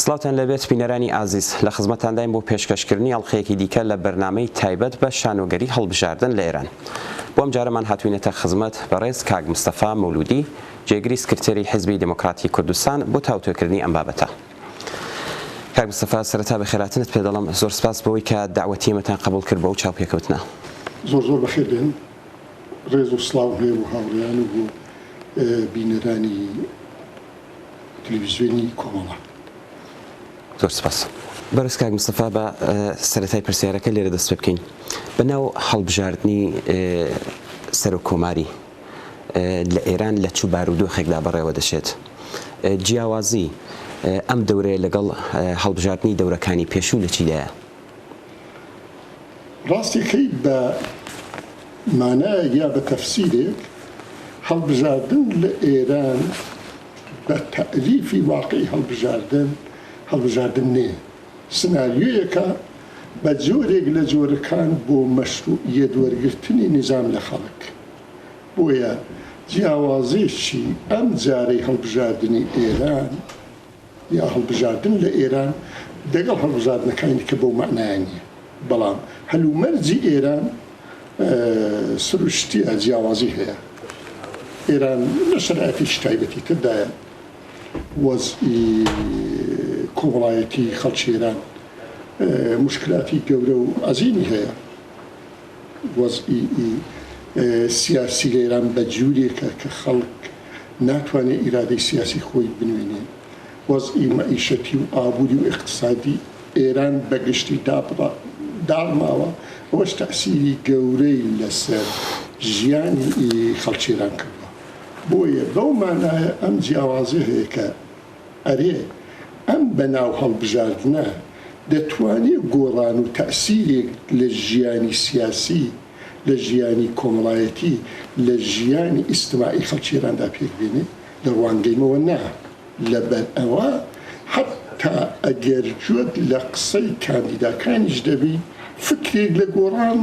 سڵاوتان لەبێت بینەرانی ئازیز لە خزمەتانداین بۆ پێشکەشکردنی ئەڵقەیەکی دیکە لە بەرنامەی تایبەت بە شانۆگەری هەڵبژاردن لە ئێران. بۆ ئەم جارەمان هاتووینەتە خزمەت بەڕێز کاک مستەفا مەولودی، جێگری سکرتێری حیزبی دموکراتی کوردستان بۆ تاوتوێکردنی ئەم بابەتە. کاک مستەفا، سەرەتا بەخێراتنت پێ دەڵێم، زۆر سپاس بەوەی کە داوەتیمەتان قبول کرد بە ئەو چاوپێکەوتنە. زۆر بەخێر بێن، ڕێز و سڵاو هەیە و هاوڕێیان و بۆ بینەرانی تەلەڤیزیۆنی کۆمەڵە. زۆر سپاس. بەڕێز کاک مستەفا، بە سەرەتای پرسیارەکە لێرە دەست پێ بکەین. بەناو هەڵبژاردننی سەر و کۆماری لە ئێران لە چوو بارودۆخێکدا بەڕێوە دەشێت. جیاوازی ئەم دەورەیە لەگەڵ هەڵبژاردننی دەورەکانی پێشوو لە چیدایە؟ ڕاستیەکەی بە مانایەک یا بە تەفسیرێک هەڵبژاردن لە ئێران بە تەعریفی واقعی هەڵبژاردن نێ، سناریۆیەکە بە جۆرێک لە جۆرەکان بۆ مەشروعیەت وەرگرتنی نظام لە خەڵک. بۆیە جیاوازێکی ئەم جارەی هەڵبژاردننی ئێران یا هەڵبژاردن لە ئێران دەگەڵ هەڵبژاردنەکانی کە بەو معنایە نیە، بەڵام هەلومەرجی ئێران سروشتیە جیاوازی هەیە. ئێران لە شەرایەتێکی تایبەتی تردایە، وەزئی کۆمەڵایەتی خەڵکی ئێران مشکلاتی گەورە و عەزیمی هەیە. وەزئی سیاسی لە ئێران بە جوورێکە کە خەڵک ناتوانێت ئیرادەی سیاسی خۆی بنوێنێ. وەزئی مەعیشەتی و ئابووری و اقتصادی ئێران بەگشتی داڕماوە، ئەوەش تەئسیری گەورەی لەسەر ژیانی خەڵکی ئێران کردووە. بۆیە بەو مانایە ئەم جیاوازە هەیە کە ئەرێ ئەم بەناو هەڵبژاردنە دەتوانێت گۆڕان و تەئسیرێک لە ژیانی سیاسی، لە ژیانی کۆمەڵایەتی، لە ژیانی ئیجتیماعی خەڵکی ئێراندا پێکبێنێ. لە ڕوانگەیمەوە نا، لەبەر ئەوە حتا ئەگەر جوت لە قسەی کاندیداکانیش دەبی فکرێک لە گۆڕان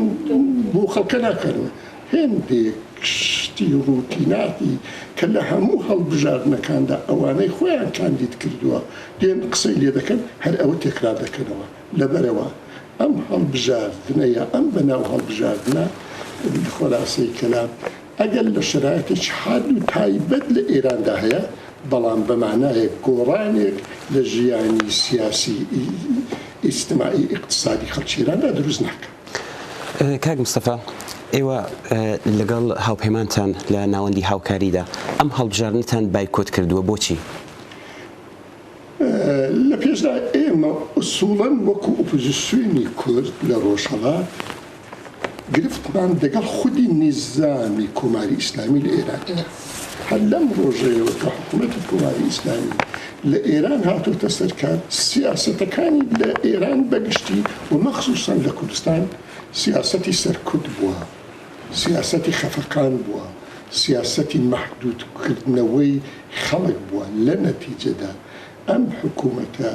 بۆ خەڵکە ناکەنەوە. هێندێک شتی ڕوتیناتی کە لە هەموو هەڵبژاردنەکاندا ئەوانەی خۆیان کاندید کردووە دێن قسەی لێ دەکەن، هەر ئەوە تێکرار دەکەنەوە. لەبەرەوە ئەم هەڵبژاردنە یا ئەم بەناو هەڵبژاردنە خۆلاسەی کەلام ئەگەر لە شرایەتێکی حاد و تایبەت لە ئێراندا هەیە، بەڵام بەمانایەک گۆڕانێک لە ژیانی سیاسی، ئیجتیماعی، اقتصادی خەڵکی ئێراندا دروست ناکە. کاک مستەفا، ئێوە لەگەڵ هاوپەیمانتان لە ناوەندی هاوکاریدا ئەم هەڵبژاردنتان بایکۆت کردووە، بۆچی؟ لە پێشدا ئێمە ئوسوڵەن وەکو ئۆپۆزیسیۆنی کورد لە ڕۆژهەڵات گرفتمان دەگەڵ خودی نیزامی کۆماری ئیسلامی لە ئێران. هەر لەم ڕۆژەیەوە کە حکوومەتی کۆماری ئیسلامی لە ئێران هاتوۆتە سەرکار، سیاسەتەکانی لە ئێران بەگشتی و مەخسووسەن لە کوردستان سیاسەتی سەرکوت بووە، سیاسەتی خەفەقان بووە، سیاسەتی مەحدودکردنەوەی خەڵک بووە. لە نەتیجەدا ئەم حکوومەتە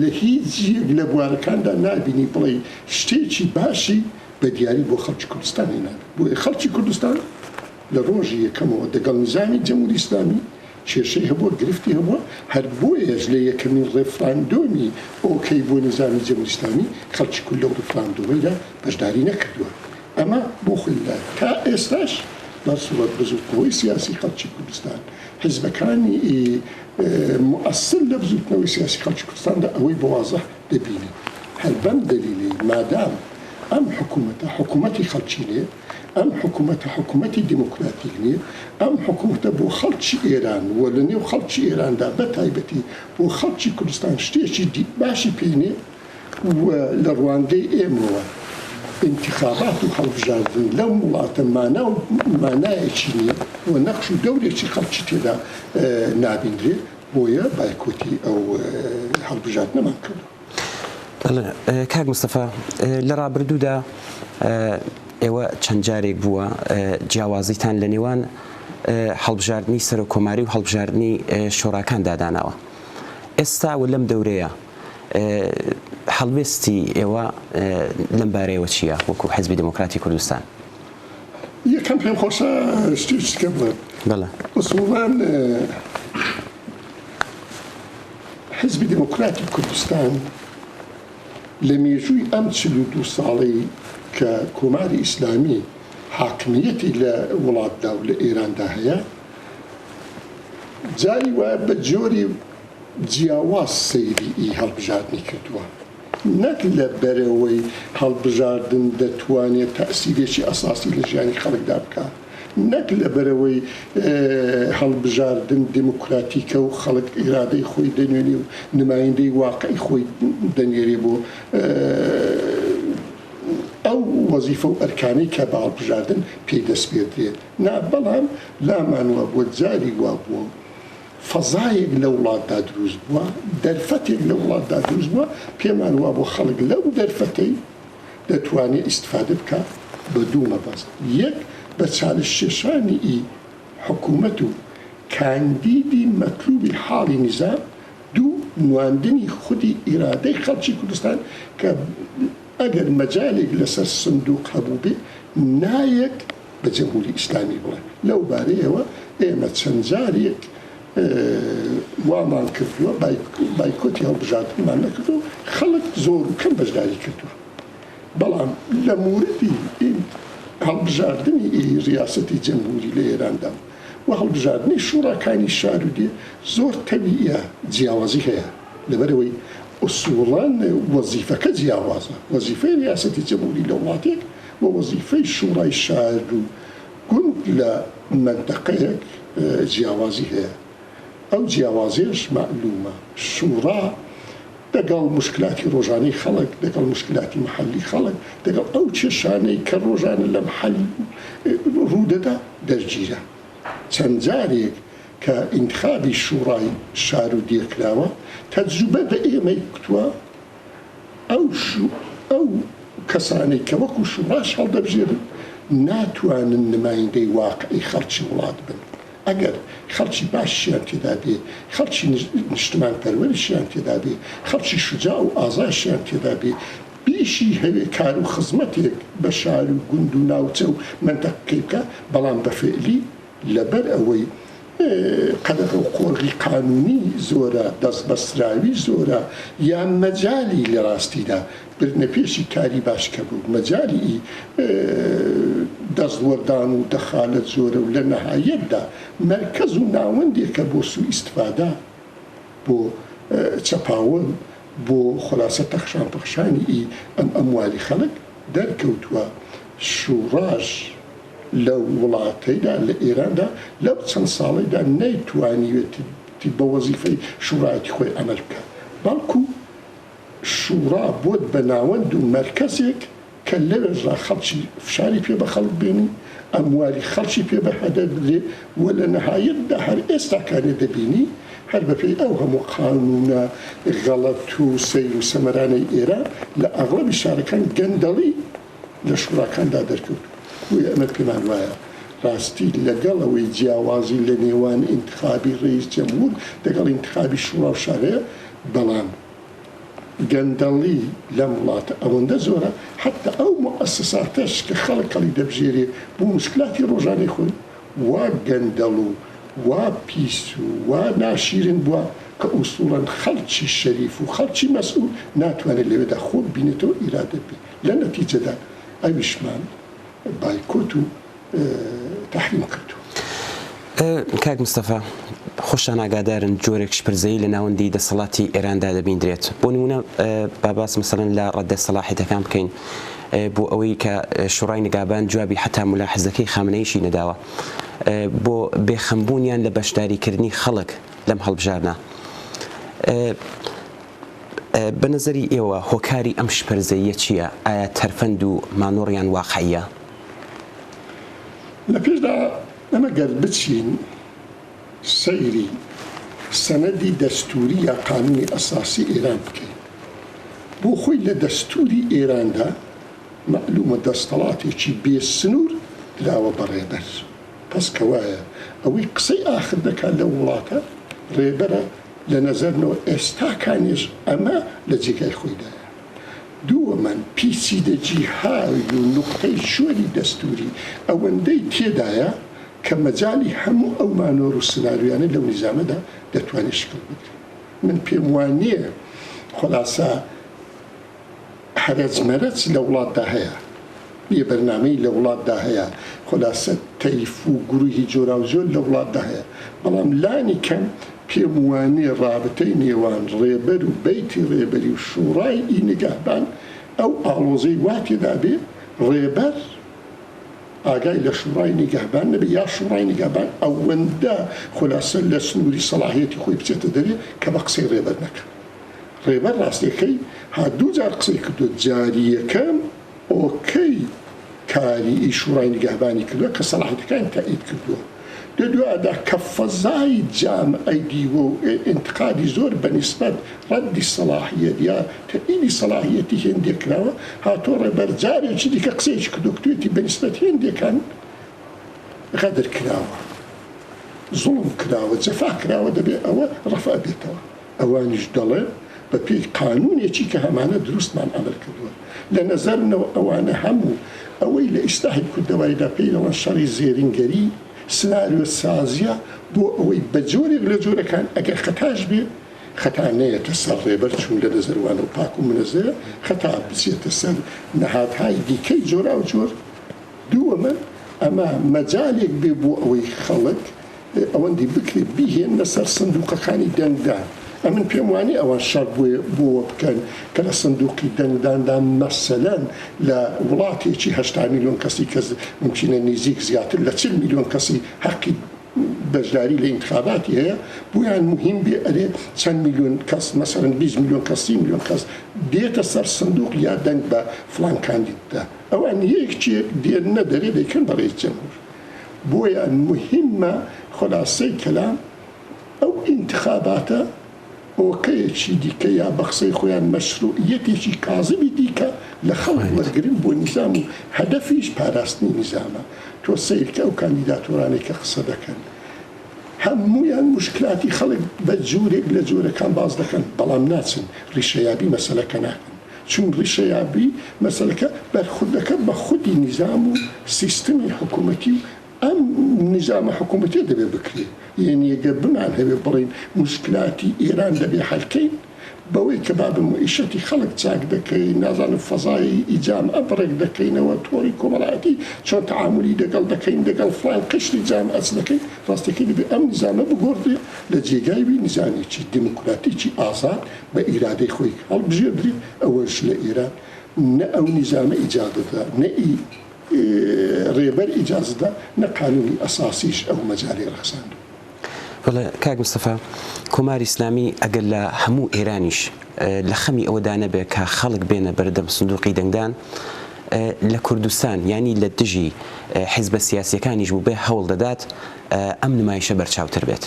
لە هیچ یەک لە بوارەکاندا نابینی بڵێ شتێکی باشی بە دیاری بۆ خەڵکی کوردستان هێنان. بۆیە خەڵکی کوردستان لە ڕۆژی یەکەمەوە دەگەڵ نظامی جەمهوری ئیسلامی کێشەی هەبووە، گرفتی هەبووە، هەر بۆیەش لە یەکەمین ڕێفراندۆمی ئۆکەی بۆ نظامی جەمهوری ئیسلامی خەڵکی کورد لەو ڕێفراندۆمەیدا بەشداری نەکردووە. ئەمە بۆ خۆیدا تا ئێستاش بەسوڵەت بزوتنەوەی سیاسی خەڵکی کوردستان، حیزبەکانی مؤثر لە بزوتنەوەی سیاسی خەڵکی کوردستاندا ئەوەی بەوازەح دەبینێ. هەر بەم دەلیلی مادام ئەم حکوومەتە حکوومەتی خەڵکی نیە، ئەم حکوومەتە حکوومەتی دیموکراتیک نیە، ئەم حکوومەتە بۆ خەڵکی ئێران و لە نێو خەڵکی ئێراندا بە تایبەتی بۆ خەڵکی کوردستان شتێکی باشی پێنێ و لە ڕوانگەی ئێمەوە انتخابات و هەڵبژاردن لەو وڵاتە مانایەکی نییە و نەقش و دەورێکی خەڵکی تێدا نابیندرێ. بۆیە بایکۆتی ئەو هەڵبژاردنەمان کردو. کاک مستەفا، لە ڕابردوودا ئێوە چەند جارێک بووە جیاوازیتان لە نێوان هەڵبژاردننی سەر و کۆماری و هەڵبژاردننی شۆڕاکان دادانەوە. ئێستا و لەم دەورەیە هەڵوێستی ئێوە لەم بارەیەوە چییە وەکو حیزبی دموکراتی کوردستان؟ یەکەم پێم خۆشە شتێکە بڵێم. ئوسوڵان حزبی دموکراتی کوردستان لە مێژووی ئەم 42 ساڵەی کە کۆماری ئیسلامی حاکمیەتی لە وڵاتدا و لە ئێراندا هەیە جاری وایە بە جۆری جیاواز سەیری هەڵبژاردنی کردووە نەک لە بەرەوەی هەڵبژاردن دەتوانێت تەئسیرێکی ئەساسی لە ژیانی خەڵکدا بکات نەک لە بەرەوەی هەڵبژاردن دموکراتیکە و خەڵک ئیرادەی خۆی دەنوێنێ و نمایندەی واقعی خۆی دەنێرێ بۆ ئەو وەزیفە و ئەرکانەی کە بە هەڵبژاردن پێی دەست پێدرێت نا بەڵام لامانوە بۆ جاری وا بووە فەزایەک لە وڵاتدا دروست بووە دەرفەتێک لە وڵاتدا دروست بووە پێمان وا بۆ خەڵک لەو دەرفەتەی دەتوانێت ئیستفادە بکات بە دوو مەبەست یەک بە چالشێشانی حکوومەت و کاندیدی مەطلوبی حاڵی نظام دوو نواندنی خودی ئیرادەی خەڵکی کوردستان کە ئەگەر مەجالێک لەسەر سندوق هەبوو بێ نایەک بە جەمهوری ئیسلامی بڵێ لەو بارەیەوە ئێمە چەند جارێک وامان کردووە بایکۆتی هەڵبژاردنمان نەکردو خەڵک زۆر و کەم بەشداری کردووە بەڵام لە موردی هەڵبژاردننی ریاسەتی جەمهوری لە ئێراندا و هەڵبژاردننی شوڕاکانی شارودێ زۆر تەبیعە جیاوازی هەیە لەبەرەوەی ئوسوڵان وەزیفەکە جیاوازە وەزیفەی ریاسەتی جەمهوری لە وڵاتێک و وەزیفەی شوڕای شار و گوند لە مەنتەقەیەک جیاوازی هەیە ئەو جیاوازیش معلومە شوڕا دەگەڵ مشکلاتی ڕۆژانەی خەڵک دەگەڵ مشکلاتی محەلی خەڵک دەگەڵ ئەو کێشانەی کە ڕۆژانە لە محەل ڕوودەدا دەرگیرە چەند جارێک کە ئینتخابی شوڕای شار و دێکراوە تەجروبە بە ئێمەی کتووە ئەو کەسانەی کە وەکو شوڕاش هەڵدەبژێرن ناتوانن نمایندەی واقعی خەڵکی وڵات بن ئەگەر خەڵکی باشیان تێدا بێ خەڵکی نیشتمان پەروەریشیان تێدا بێ خەڵکی شوجاع و ئازاشیان تێدا بێ بیشی هەوێ کار و خزمەتێک بە شار و گوند و ناوچە و منتەقەی بکە بەڵام بە فعلی لەبەر ئەوەی قەدەغە و قۆڕی قانونی زۆرە دەست بەستراوی زۆرە یان مەجای لە ڕاستیدا بردنە پێشی کاری باشکە بوو مەجای دەستوەردان و دەخالەت زۆرە و لە نەهایەتدا مەرکەز و ناوەندێکە بۆ سوء ئیستفادا بۆ چەپاوە بۆ خلاصە تەخشان پەخشانی ئەم ئەموالی خەڵک دەرکەوتووە شوڕاش لە وڵاتەیدا لە ئێراندا لەو چەند ساڵیدا نەیتوانیوێتی بە وەزیفەی شوڕایەتی خۆی ئەمەل بکە بەڵکو شوڕا بۆت بە ناوەند و مەرکەزێک کە لەوێژا خەڵکی فشاری پێ بە خەڵک بێنی ئەمواری خەڵکی پێ بە هەدە بدرێ و لە نەهایەتدا هەر ئێستاکانێ دەبینی هەر بەپێی ئەو هەموو قانونە غەڵەت و سەیر و سەمەرانەی ئێران لە ئەغڵبی شارەکان گەندەڵی لە شوڕاکاندا دەرکەوت وی ئەمە پێمان وایە ڕاستی لەگەڵەوەی جیاوازی لە نێوان ئینتخابی ڕئیس جەمهور لەگەڵ ئینتخابی شوڕا و شارەیە بەڵام گەندەڵی لەم وڵاتە ئەوەندە زۆرە حتا ئەو مؤسساتەش کە خەڵکەڵی دەبژێرێ بۆ مشکلاتی ڕۆژانەی خۆی وا گەندەڵ و وا پیس و وا ناشیرن بووە کە ئوسوڵەن خەڵکی شەریف و خەڵکی مەسئول ناتوانێت لەوێدا خۆ بینێتەوە ئیرادە بێ لە نەتیجەدا ئەویشمان بایکۆت و تەحریم کردو کاک مستەفا خۆشتان ئاگادارن جۆرێک شپرزەیی لە ناوەندی دەسەڵاتی ئێراندا دەبیندرێت بۆ نمونە باباس مەسەڵەن لە ڕەدە سەلاحیەتەکان بکەین بۆ ئەوەی کە شوڕای نگابان جوابی حتا مولاحزەکەی خامنەیشی نەداوە بۆ بێخەمبوونیان لە بەشداریکردنی خەڵک لەم هەڵبژارنە بە نەزەری ئێوە هۆکاری ئەم شپرزەیە چییە؟ ئایا تەرفەند و مانۆڕیان واقعیە؟ لە پێشدا ئەمە گەر بچین سەیری سەنەدی دەستوری یا قانونی ئەساسی ئێران بکەین بۆ خۆی لە دەستوری ئێراندا معلومە دەستەڵاتێکی بێسنوور دراوە بەڕێبەر پس کەوایە ئەوەی قسەی ئاخر دەکات لە وڵاتە ڕێبەرە لە نەزەرنەوە ئێستاکانیش ئەمە لە جێگای خۆیدایە دووەمان پیچیدەجی های و نوقتەی شۆری دەستوری ئەوەندەی تێدایە کە مەجای هەموو ئەو مانۆڕ و سناریویانە لەو نیزامەدا دەتوانێت شکل بگرێت من پێم وانییە خلاصە هەرەجمەرەج لە وڵاتدا هەیە یە بەرنامەی لە وڵاتدا هەیە خلاصە تەیف و گروهی جۆرا و جۆر لە وڵاتدا هەیە بەڵام لانی کەم پێم وانییە رابطەی نێوان ڕێبەر و بەیتی ڕێبەری و شوڕای نگەهبان ئەو ئاڵۆزەی وا تێدا بێ ڕێبەر ئاگای لە شوڕای نگەهبان نەبێ یا شوڕای نگەهبان ئەوەندە خلاصە لە سنووری سەلاحیەتی خۆی بچێتە دەرێ کە بە قسەی ڕێبەر نەکە ڕێبەر ڕاستیەکەی هادوو جار قسەی کردو جاریەکەم ئۆکەی کاری شوڕای نگەهبانی کردووە کە سەلاحیەتەکان تایید کردووە دوایدا کە فەزای جامعەی دیوە و ئینتقادی زۆر بەنسبەت ڕەدی سەلاحیەت یا تەئیدی سەلاحیەتی هێندێک کراوە هاتۆ ڕێبەر جارێکی دیکە قسەیەکی کردو کتوێتی بەنسبەت هێندێکان غەدر کراوە زوڵم کراوە جەفا کراوە دەبێ ئەوە ڕەفع بێتەوە ئەوانیش دەڵێ بە پێی قانونێکی کە هەمانە دروستمان ئەمر کردووە لە نەزەرنەوە ئەوانە هەموو ئەوەی لە ئیسلاحی کوردەواییدا پێیەوە شەڕی زێرینگەری سناریۆ سازیە بۆ ئەوەی بە جۆرێک لە جۆرەکان ئەگەر خەتاش بێ خەتا نەیەتە سەر ڕێبەر چون لە دەزەروانە و پاک و منەزەرە خەتا بچێتە سەر نەهاتهای دیکەی جۆرا و جۆر دووەمە ئەمە مەجالێک بێ بۆ ئەوەی خەڵک ئەوەندی بکرێت بیهێنە سەر سندوقەکانی دەنگدان ئەمن پێم وانی ئەوان شەڕ بۆ بکەن کە لە سندوقی دەنگداندا مەسەلەن لە وڵاتێکی 8 میلیۆن کەسی کە ممکنە نزیک زیاتر لە 40 میلیۆن کەسی حەقی بەشداری لە انتخاباتی هەیە بۆیان مهم بێ ئەرێ چەند میلیۆن کەس مەسەرەن 20 میلیۆن کەس 30 میلیۆن کەس دێتە سەر سندوق یا دەنگ بە فلان کاندیددا ئەوان یەکێک دێنە دەرێ دەیکەن بە ڕێز جەمهور بۆیان مهمە خلاصەی کەلام ئەو انتخاباتە ئۆکەیەکی دیکە یا بە قسەی خۆیان مەشروعیەتێکی کاذبی دیکە لە خەڵک وەرگرن بۆ نیزام و هەدەفیش پاراستنی نیزامە تۆ سیرکە ئەو کاندیداتۆرانێک کە قسە دەکەن هەموویان مشکلاتی خەڵک بە جوورێک لە جۆرەکان باز دەکەن بەڵام ناچن ڕیشەیابی مەسەلەکە ناکەن چون ڕیشەیابی مەسەلەکە بەرخوردەکە بە خودی نیزام و سیستمی حکوومەتی و ئەم نظامە حکوومەتی دەبێ بکرێت یعنی ئەگەر بمان هەبێ بڵین مشکلاتی ئێران دەبێ حەلکەین بەوەی کە بابم معیشەتی خەڵک چاک دەکەین نازانم فەزایی ئیجام ئەبڕێک دەکەینەوە تۆڕی کۆمەڵایەتی چۆن تەعاملی دەگەڵ دەکەین دەگەڵ فلان قشری جام ئەچ دەکەین ڕاستەکەی دەبێ ئەم نظامە بگۆڕێ لە جێگایوی نظامێکی دیموکراتیکی ئازاد بە ئیرادەی خۆی هەڵبژێردرێت ئەوەش لە ئێران نە ئەو نظامە ئیجادەدا نە ڕێبەر ئیجازەدا نە قانونی ئەساسیش ئەو مەجالی ڕەخساند وڵێ کاک مستەفا کۆماری ئیسلامی ئەگەر لە هەموو ئێرانیش لە خەمی ئەوەدا نەبێ کە خەڵک بێنە بەردەم سندوقی دەنگدان لە کوردستان ینی لە دژی حیزبە سیاسیەکانیش بوو بێ هەوڵ دەدات ئەم نمایشە بەرچاوتر بێت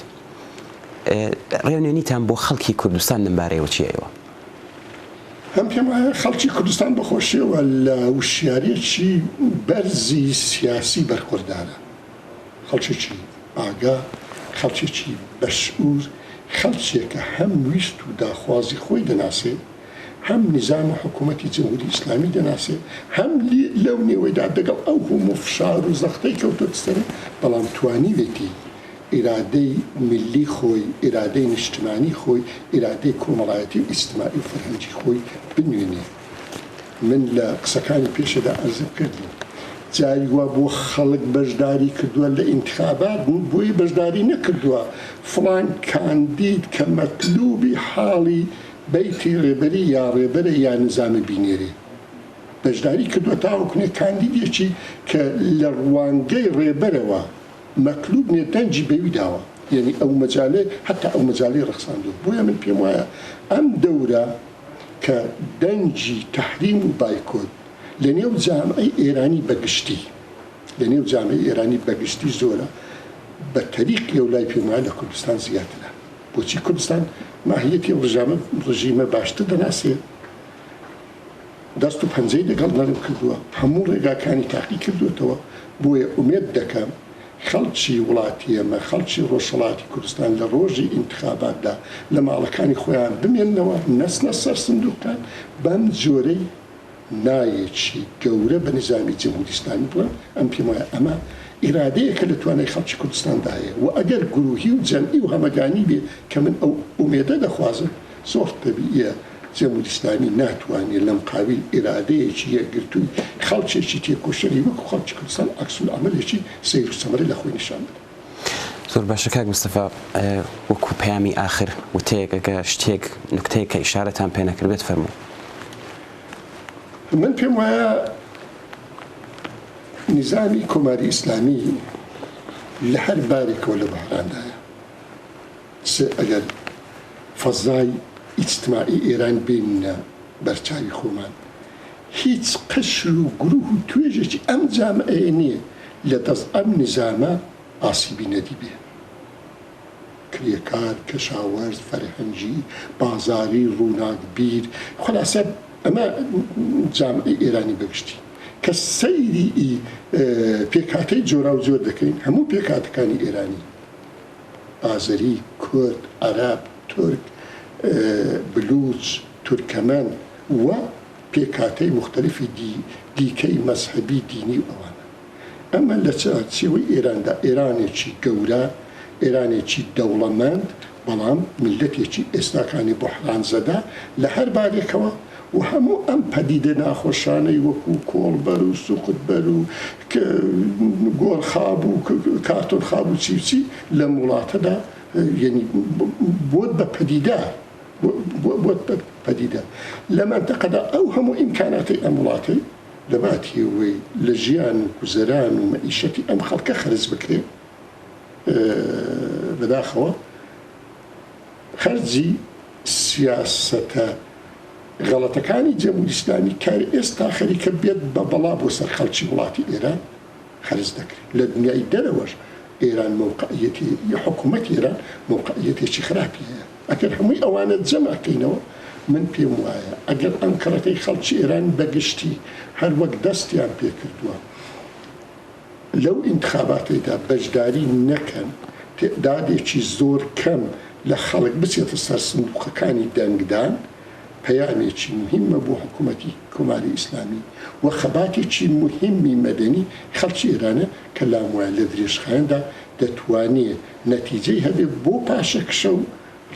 ڕێونێنیتان بۆ خەڵکی کوردستان لەمبارەیەوە چیەوە؟ هەم پێم وایە خەڵکی کوردستان بەخۆشیەوە لە وشیارێکی بەرزی سیاسی بەرخوردارە خەڵکێکی ئاگا خەڵکێکی بەشعور خەڵکێکە هەم ویست و داخوازی خۆی دەناسێ هەم نظامە حکوومەتی جمهوری ئیسلامی دەناسێ هەم لەو نێوەیدا دەگەڵ ئەو هەموو فشار و زەختەی کەوتۆتە سەرێ بەڵام توانیوێتی ئیرادەی ملی خۆی ئیرادەی نیشتمانی خۆی ئیرادەی کۆمەڵایەتی و ئیجتیماعی و فەرهەنگی خۆی بنوێنێ من لە قسەکانی پێشەدا عەرزم کردم جاری وا بۆ خەڵک بەشداری کردووە لە ئینتخابات بۆی بەشداری نەکردووە فڵان کاندید کە مەطلوبی حاڵی بەیتی ڕێبەری یا ڕێبەرە یا نظامە بینێرێ بەشداری کردووە تاوەکوێ کاندیدێکی کە لە ڕوانگەی ڕێبەرەوە مەطلوب نیە دەنجی بەوی داوە یعنی ئەو مەجالێ حتا ئەو مەجالی ڕەخساندووە بۆیە من پێم وایە ئەم دەورە کە دەنجی تەحریم و بایکۆت لە نێو جامعەی ئێرانی بەگشتی لە نێو جامعەی ئێرانی بەگشتی زۆرە بە تەریقی و لای پێم وایە لە کوردستان زیاترە بۆچی کوردستان ماهیەتی ڕژیمە باشتر دەناسێت دەست و پەنجەی لەگەڵ نەرم کردووە هەموو ڕێگاکانی تاقی کردوێتەوە بۆیە ئومێد دەکەم خەڵکی وڵاتی ئێمە خەڵکی ڕۆژهەڵاتی کوردستان لە ڕۆژی ئینتخاباتدا لە ماڵەکانی خۆیان بمێننەوە نەسنە سەر سندوقان بەم جۆرەی نایەکی گەورە بە نظامی جمهوری ئیسلامی بڵێن ئەم پێم وایە ئەمە ئیرادەیەکە لە توانای خەڵکی کوردستاندایە و ئەگەر گروهی و جەمعی و هەمەدانی بێ کە من ئەو ئومێدە دەخوازم زۆر تەبیعیە جەمهوری ئیسلامی ناتوانێت لەم قاویل ئیرادەیەکی یەکگرتووی خەڵکێکی تێکۆشەری وەکو خەڵکی کوردستان عەکسولعەمەلێکی سەیر و سەمەرە لە خۆی نیشان بدە. زۆر باشە کاک مستەفا، وەکو پەیامی ئاخر وتەیەک ئەگە شتێک نوکتەیەک کە ئیشارەتان پێ نەکردبێت فەرموو. من پێم وایە نظامی کۆماری ئیسلامی لە هەر بارێکەوە لە بەحراندایە ئەگەر فەزای ئیجتماعی ئێران بینە بەرچاوی خۆمان هیچ قەشر و گروه و توێژێکی ئەم جامعەیە نییە لە دەست ئەم نظامە ئاسیبی نەدیبێ. کرێکار، کەشاوەرز، فەرهەنگی، بازاری، ڕووناکبیر، خلاصە ئەمە جامعەی ئێرانی بەگشتی کە سەیری پێکهاتەی جۆرا و جۆر دەکەین هەموو پێکهاتەکانی ئێرانی ئازەری، کورد، عەرەب، تورک، بلوچ، تورکەمەن و پێکهاتەی مختلفی دیکەی مەزهەبی دینی ئەوانە. ئەمە لە چارچێوەی ئێراندا ئێرانێکی گەورە، ئێرانێکی دەوڵەمەند، بەڵام میلەتێکی ئێستاکانی بوحرانزەدا لە هەر بارێکەوە و هەموو ئەم پەدیدە ناخۆشانەی وەکو کۆڵبەر و سوقتبەر و گۆڕخاب و کارتۆنخاب و چیچی لە وڵاتەدا یعنی بۆت بە پەدیدە بۆت بە پەدیدە لە مەنتەقەدا ئەو هەموو ئیمکاناتی ئەم وڵاتی لە باتیەوەی لە ژیان و گوزەران و مەئیشەتی ئەم خەڵکە خەرج بکرێ بەداخەوە خەرجی سیاسەتە غەڵەتەکانی جەمهوری ئیسلامی کاری ئێستا خەریکە بێت بە بەڵا بۆ سەر خەڵکی وڵاتی ئێران خەرج دەکرێت. لە دنیای دەرەوەش ئێران موقعیەتی حکوومەت ئێران موقعیەتێکی خراپی هەیە. ئەگەر هەمووی ئەوانە جەمعکەینەوە من پێم وایە ئەگەر ئەم کەڕەتەی خەڵکی ئێران بەگشتی هەر وەک دەستیان پێکردووە لەو ئینتخاباتەیدا بەشداری نەکەن، تعدادێکی زۆر کەم لە خەڵک بچێتە سەر سندوقەکانی دەنگدان، پەیامێکی مهمە بۆ حکوومەتی کۆماری ئیسلامی و خەباتێکی مهمی مەدەنی خەڵکی ئێرانە کە لام وایە لە درێژخایەندا دەتوانێت نەتیجەی هەبێت بۆ پاشەکشە و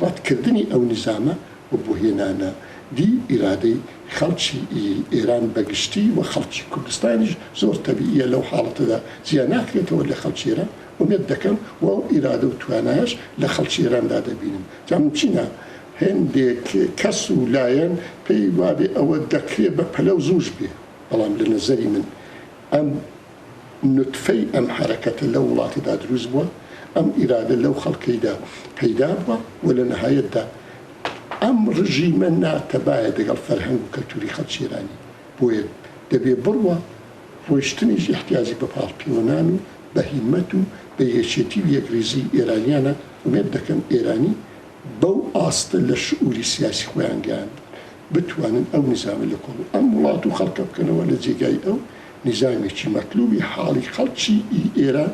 ڕەتکردنی ئەو نظامە و بۆ هێنانە دی ئیرادەی خەڵکی ئێران بەگشتی و خەڵکی کوردستانیش زۆر تەبیعیە لەو حاڵەتەدا زیان ناکرێتەوە لە خەڵکی ئێران ومێت دەکەم و ئەو ئیرادە و توانایش لە خەڵکی ئێراندا دەبینم. جام چینە هەندێک کەس و لایەن پێی وابێ ئەوە دەکرێت بە پەلەو زوش بێ، بەڵام لە نەزەری من ئەم نوتفەی ئەم حرەکەتە لە وڵاتیدا دروست بووە، ئەم ئیرادە لەو خەڵکەیدا پەیدا بووە و لە نەهایەتدا ئەم ڕژیمە ناتەبایە دەگەڵ فەرهەنگ و کەلتوری خەڵکی ئێرانی بۆیە دەبێ بڕوە ڕۆیشتنیش احتیاجی بە پاڵپیوەنان و بە هیمەت و بە یەکێتی و یەکریزی ئێرانیانە ومێت دەکەم ئێرانی بەو ئاستە لە شعوری سیاسی خۆیان گیان بتوانن ئەو نظامە لە کۆڵ ئەم وڵات و خەڵکە بکەنەوە لە جێگای ئەو نظامێکی مەطلوبی حاڵی خەڵکی ئێران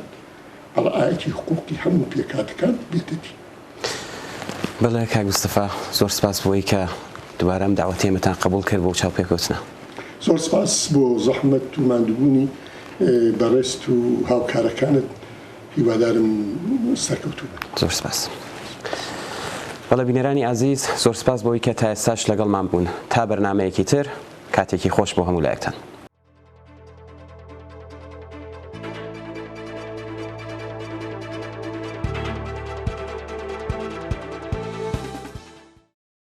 ڕعایەتی حقوقی هەموو پێکهاتەکان بێتەتی. بەڵێ کاک مستەفا، زۆر سپاس بۆی کە دووبارە ئەم داوەتێمەتان قبول کرد بۆ چاوپێکەوتنە. زۆر سپاس بۆ زەحمەت و ماندووبوونی بەڕێست و هاوکارەکانت، هیوادارم سەرکەوتوو بن. زۆر سپاس. بەڵێ بینەرانی عەزیز، زۆر سپاس بۆی کە تا ئێستاش لەگەڵمان بوون. تا بەرنامەیەکی تر، کاتێکی خۆش بۆ هەموو لایەکتان.